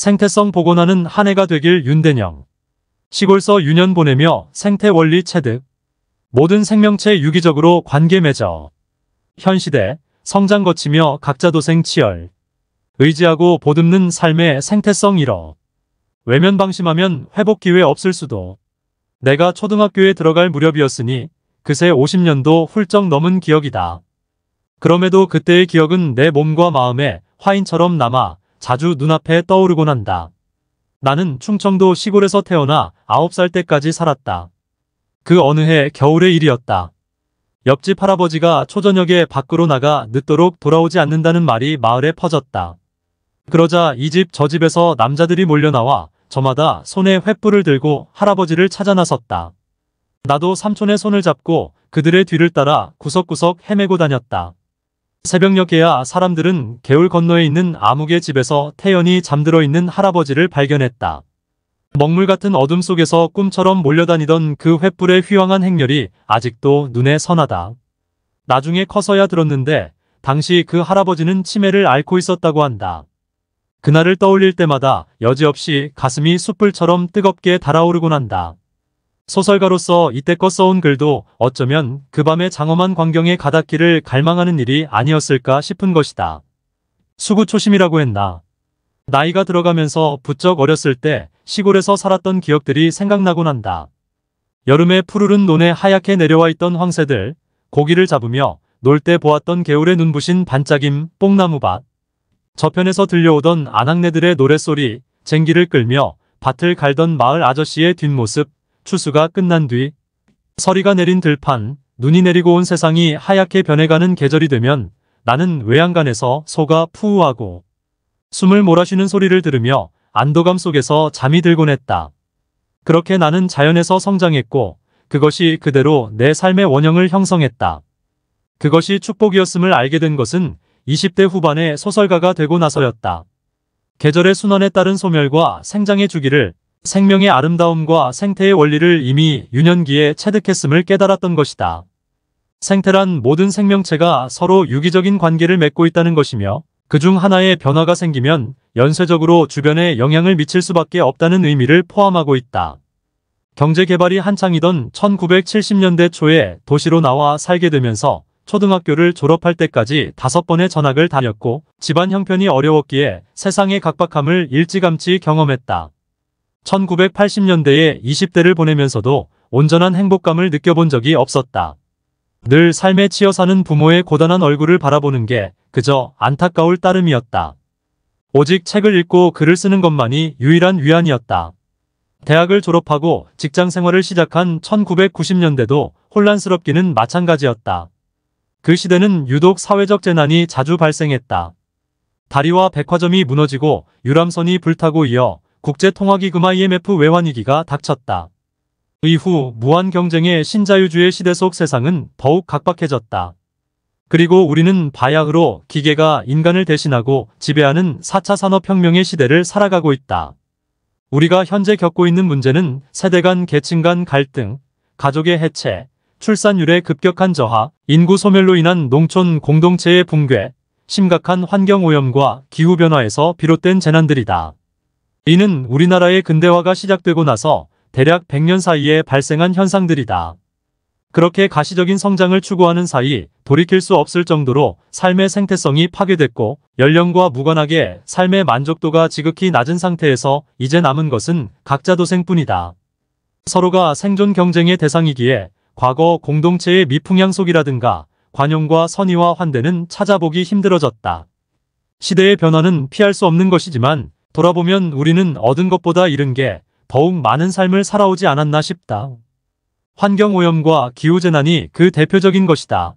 생태성 복원하는 한 해가 되길. 윤대영. 시골서 유년 보내며 생태 원리 체득. 모든 생명체 유기적으로 관계 맺어. 현 시대 성장 거치며 각자 도생 치열. 의지하고 보듬는 삶의 생태성 잃어. 외면 방심하면 회복 기회 없을 수도. 내가 초등학교에 들어갈 무렵이었으니 그새 50년도 훌쩍 넘은 기억이다. 그럼에도 그때의 기억은 내 몸과 마음에 화인처럼 남아 자주 눈앞에 떠오르곤 한다. 나는 충청도 시골에서 태어나 9살 때까지 살았다. 그 어느 해 겨울의 일이었다. 옆집 할아버지가 초저녁에 밖으로 나가 늦도록 돌아오지 않는다는 말이 마을에 퍼졌다. 그러자 이 집 저 집에서 남자들이 몰려나와 저마다 손에 횃불을 들고 할아버지를 찾아 나섰다. 나도 삼촌의 손을 잡고 그들의 뒤를 따라 구석구석 헤매고 다녔다. 새벽녘에야 사람들은 개울 건너에 있는 아무개 집에서 태연히 잠들어 있는 할아버지를 발견했다. 먹물 같은 어둠 속에서 꿈처럼 몰려다니던 그 횃불의 휘황한 행렬이 아직도 눈에 선하다. 나중에 커서야 들었는데 당시 그 할아버지는 치매를 앓고 있었다고 한다. 그날을 떠올릴 때마다 여지없이 가슴이 숯불처럼 뜨겁게 달아오르곤 한다. 소설가로서 이때껏 써온 글도 어쩌면 그 밤의 장엄한 광경에 가닿기를 갈망하는 일이 아니었을까 싶은 것이다. 수구초심이라고 했나. 나이가 들어가면서 부쩍 어렸을 때 시골에서 살았던 기억들이 생각나곤 한다. 여름에 푸르른 논에 하얗게 내려와 있던 황새들, 고기를 잡으며 놀 때 보았던 개울에 눈부신 반짝임, 뽕나무밭. 저편에서 들려오던 아낙네들의 노랫소리, 쟁기를 끌며 밭을 갈던 마을 아저씨의 뒷모습, 추수가 끝난 뒤 서리가 내린 들판, 눈이 내리고 온 세상이 하얗게 변해가는 계절이 되면 나는 외양간에서 소가 푸우하고 숨을 몰아쉬는 소리를 들으며 안도감 속에서 잠이 들곤 했다. 그렇게 나는 자연에서 성장했고 그것이 그대로 내 삶의 원형을 형성했다. 그것이 축복이었음을 알게 된 것은 20대 후반에 소설가가 되고 나서였다. 계절의 순환에 따른 소멸과 생장의 주기를, 생명의 아름다움과 생태의 원리를 이미 유년기에 체득했음을 깨달았던 것이다. 생태란 모든 생명체가 서로 유기적인 관계를 맺고 있다는 것이며 그중 하나의 변화가 생기면 연쇄적으로 주변에 영향을 미칠 수밖에 없다는 의미를 포함하고 있다. 경제개발이 한창이던 1970년대 초에 도시로 나와 살게 되면서 초등학교를 졸업할 때까지 5번의 전학을 다녔고 집안 형편이 어려웠기에 세상의 각박함을 일찌감치 경험했다. 1980년대에 20대를 보내면서도 온전한 행복감을 느껴본 적이 없었다. 늘 삶에 치여 사는 부모의 고단한 얼굴을 바라보는 게 그저 안타까울 따름이었다. 오직 책을 읽고 글을 쓰는 것만이 유일한 위안이었다. 대학을 졸업하고 직장 생활을 시작한 1990년대도 혼란스럽기는 마찬가지였다. 그 시대는 유독 사회적 재난이 자주 발생했다. 다리와 백화점이 무너지고 유람선이 불타고 이어 국제통화기금 IMF 외환위기가 닥쳤다. 이후 무한 경쟁의 신자유주의 시대 속 세상은 더욱 각박해졌다. 그리고 우리는 바야흐로 기계가 인간을 대신하고 지배하는 4차 산업혁명의 시대를 살아가고 있다. 우리가 현재 겪고 있는 문제는 세대 간 계층 간 갈등, 가족의 해체, 출산율의 급격한 저하, 인구 소멸로 인한 농촌 공동체의 붕괴, 심각한 환경오염과 기후변화에서 비롯된 재난들이다. 이는 우리나라의 근대화가 시작되고 나서 대략 100년 사이에 발생한 현상들이다. 그렇게 가시적인 성장을 추구하는 사이 돌이킬 수 없을 정도로 삶의 생태성이 파괴됐고 연령과 무관하게 삶의 만족도가 지극히 낮은 상태에서 이제 남은 것은 각자 도생뿐이다. 서로가 생존 경쟁의 대상이기에 과거 공동체의 미풍양속이라든가 관용과 선의와 환대는 찾아보기 힘들어졌다. 시대의 변화는 피할 수 없는 것이지만 돌아보면 우리는 얻은 것보다 잃은 게 더욱 많은 삶을 살아오지 않았나 싶다. 환경오염과 기후재난이 그 대표적인 것이다.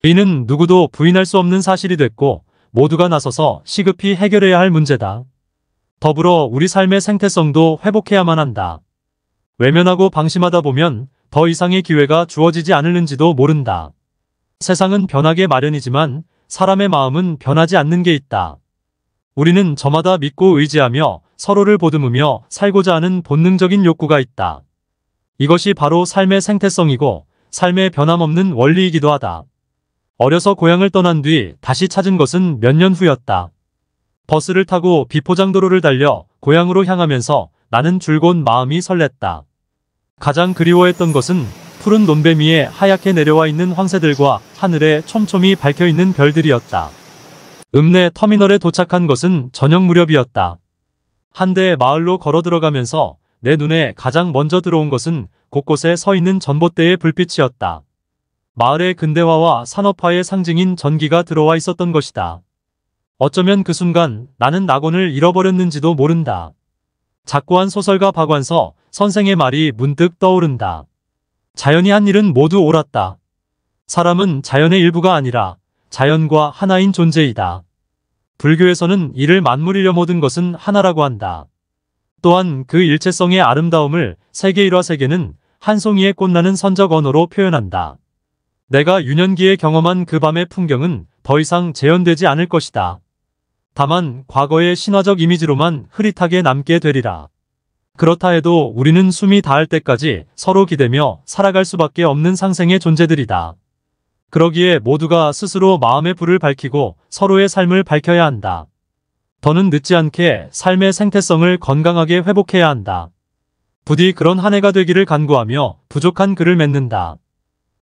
이는 누구도 부인할 수 없는 사실이 됐고 모두가 나서서 시급히 해결해야 할 문제다. 더불어 우리 삶의 생태성도 회복해야만 한다. 외면하고 방심하다 보면 더 이상의 기회가 주어지지 않을는지도 모른다. 세상은 변하게 마련이지만 사람의 마음은 변하지 않는 게 있다. 우리는 저마다 믿고 의지하며 서로를 보듬으며 살고자 하는 본능적인 욕구가 있다. 이것이 바로 삶의 생태성이고 삶의 변함없는 원리이기도 하다. 어려서 고향을 떠난 뒤 다시 찾은 것은 몇 년 후였다. 버스를 타고 비포장도로를 달려 고향으로 향하면서 나는 줄곧 마음이 설렜다. 가장 그리워했던 것은 푸른 논뱀 위에 하얗게 내려와 있는 황새들과 하늘에 촘촘히 밝혀있는 별들이었다. 읍내 터미널에 도착한 것은 저녁 무렵이었다. 한 대의 마을로 걸어 들어가면서 내 눈에 가장 먼저 들어온 것은 곳곳에 서 있는 전봇대의 불빛이었다. 마을의 근대화와 산업화의 상징인 전기가 들어와 있었던 것이다. 어쩌면 그 순간 나는 낙원을 잃어버렸는지도 모른다. 작고한 소설가 박완서 선생의 말이 문득 떠오른다. 자연이 한 일은 모두 옳았다. 사람은 자연의 일부가 아니라 자연과 하나인 존재이다. 불교에서는 이를 만물이려 모든 것은 하나라고 한다. 또한 그 일체성의 아름다움을 세계일화 세계는 한 송이의 꽃나는 선적 언어로 표현한다. 내가 유년기에 경험한 그 밤의 풍경은 더 이상 재현되지 않을 것이다. 다만 과거의 신화적 이미지로만 흐릿하게 남게 되리라. 그렇다 해도 우리는 숨이 닿을 때까지 서로 기대며 살아갈 수밖에 없는 상생의 존재들이다. 그러기에 모두가 스스로 마음의 불을 밝히고 서로의 삶을 밝혀야 한다. 더는 늦지 않게 삶의 생태성을 건강하게 회복해야 한다. 부디 그런 한 해가 되기를 간구하며 부족한 글을 맺는다.